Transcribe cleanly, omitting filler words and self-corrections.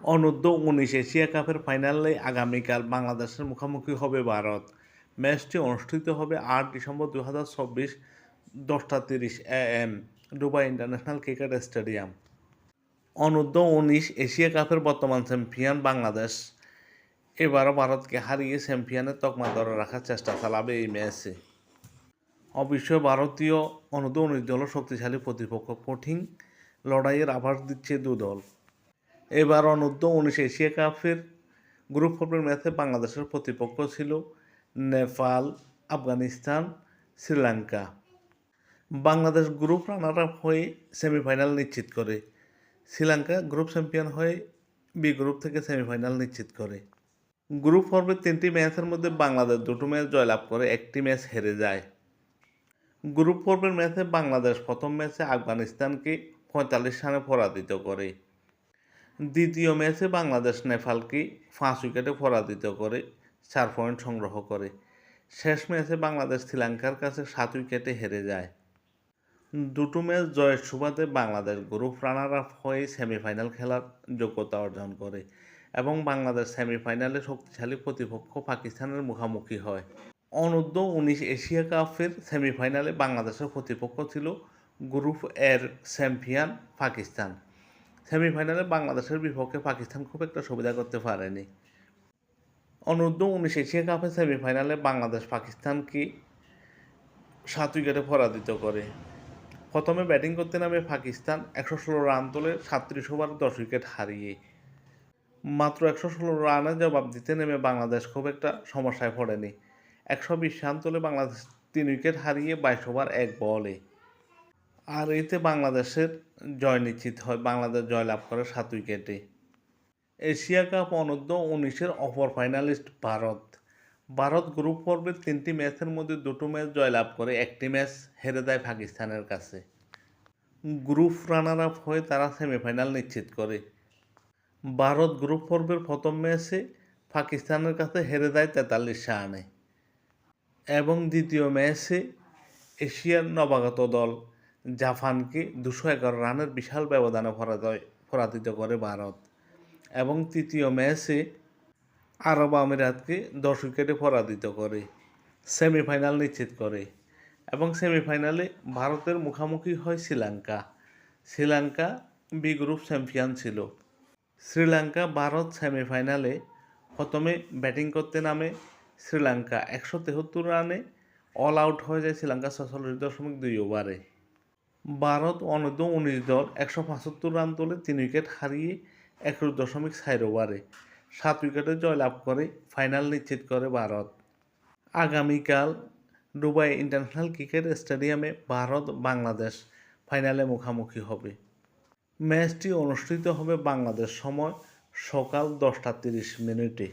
অনূর্ধ্ব-19 Asia কাপের ফাইনালে আগামীকাল বাংলাদেশের মুখোমুখি হবে ভারত। ম্যাচটি অনুষ্ঠিত হবে ৮ ডিসেম্বর ২০২৪ ১০:৩০ AM Dubai international cricket stadium. অনূর্ধ্ব-19 এশিয়া কাপের বর্তমান চ্যাম্পিয়ন বাংলাদেশ এবারও ভারতকে হারিয়ে চ্যাম্পিয়নের তকমা ধরে রাখার চেষ্টা চালাবে এই ম্যাচে। অবশ্য ভারতীয় অনূর্ধ্ব-19 দলও শক্তিশালী প্রতিপক্ষ, কঠিন লড়াইয়ের আভাস দিচ্ছে দু দল। এবার অনূর্ধ্ব-19 এশিয়া কাপের গ্রুপ পর্বের ম্যাচে বাংলাদেশের প্রতিপক্ষ ছিল Nepal, Afghanistan, Sri Lanka. Bangladesh group runner up হয়ে সেমিফাইনাল নিশ্চিত করে। শ্রীলঙ্কা গ্রুপ চ্যাম্পিয়ন হয়ে বি গ্রুপ থেকে সেমিফাইনাল নিশ্চিত করে। গ্রুপ পর্বের 3টি ম্যাচের মধ্যে বাংলাদেশ 2টো ম্যাচ জয়লাভ করে, 1টি ম্যাচ হেরে যায়। গ্রুপ পর্বের ম্যাচে বাংলাদেশ প্রথম ম্যাচে আফগানিস্তানকে 45 রানে পরাজিত করে। দ্বিতীয় ম্যাচে বাংলাদেশ নেপালকে 5 উইকেটে পরাজিত করে 4 পয়েন্ট সংগ্রহ করে। শেষ ম্যাচে বাংলাদেশ শ্রীলঙ্কার কাছে 7 উইকেটে হেরে যায়। দুটো ম্যাচ জয়ের সুবাদে বাংলাদেশ গ্রুপ রানার আপ হয়ে সেমিফাইনাল খেলার যোগ্যতা অর্জন করে এবং বাংলাদেশ সেমিফাইনালে শক্তিশালী প্রতিপক্ষ পাকিস্তানের মুখোমুখি হয়। অনূর্ধ্ব-19 এশিয়া কাপের সেমিফাইনালে বাংলাদেশের প্রতিপক্ষ ছিল গ্রুপ এর চ্যাম্পিয়ন পাকিস্তান। সেমিফাইনালে বাংলাদেশের বিপক্ষে পাকিস্তান খুব একটা সুবিধা করতে পারেনি। অনূর্ধ্ব-19 এশিয়া কাপের সেমিফাইনালে বাংলাদেশ পাকিস্তানকে 7 উইকেটে পরাজিত করে। প্রথমে ব্যাটিং করতে নামে পাকিস্তান 116 রান তোলে 37 ওভারে 10 উইকেট হারিয়ে। মাত্র 116 রানে জবাব দিতে নেমে বাংলাদেশ খুব একটা সমস্যায় পড়েনি। 120 রান তোলে বাংলাদেশ 3 উইকেট হারিয়ে 22 ওভার 1 বলে। আর এতে বাংলাদেশের জয় নিশ্চিত হয়। বাংলাদেশ জয়লাভ করে 7 উইকেটে। এশিয়া কাপ অনূর্ধ্ব-19-এর অপর ফাইনালিস্ট ভারত। ভারত গ্রুপ পর্বের 3টি ম্যাচের মধ্যে 2টো ম্যাচ জয়লাভ করে, 1টি ম্যাচ হেরে দেয় পাকিস্তানের কাছে। গ্রুপ রানার আপ হয়ে তারা সেমিফাইনাল নিশ্চিত করে। ভারত গ্রুপ পর্বের প্রথম ম্যাচে পাকিস্তানের কাছে হেরে দেয় 43 রানে এবং দ্বিতীয় ম্যাচে এশিয়ার নবাগত দল জাপানকে 211 রানের বিশাল ব্যবধানে পরাজিত করে ভারত এবং তৃতীয় ম্যাচে আরব আমিরাতকে 10 উইকেটে পরাজিত করে সেমিফাইনাল নিশ্চিত করে এবং সেমিফাইনালে ভারতের মুখোমুখি হয় Sri Lanka. Sri Lanka B group champion ছিল। শ্রীলঙ্কা ভারত সেমিফাইনালে প্রথমে ব্যাটিং করতে নামে শ্রীলঙ্কা 173 রানে অল আউট হয়ে যায় শ্রীলঙ্কা 46.2 ওভারে। ভারত অনূর্ধ্ব-19 দল 175 রান তোলে 3 উইকেট হারিয়ে 21.4 ওভারে 7 উইকেটে জয়লাভ করে ফাইনাল নিশ্চিত করে ভারত। আগামীকাল দুবাই ইন্টারন্যাশনাল ক্রিকেট স্টেডিয়ামে ভারত বাংলাদেশ ফাইনালে মুখোমুখি হবে। ম্যাচটি অনুষ্ঠিত হবে বাংলাদেশ সময় সকাল 10:30 মিনিটে।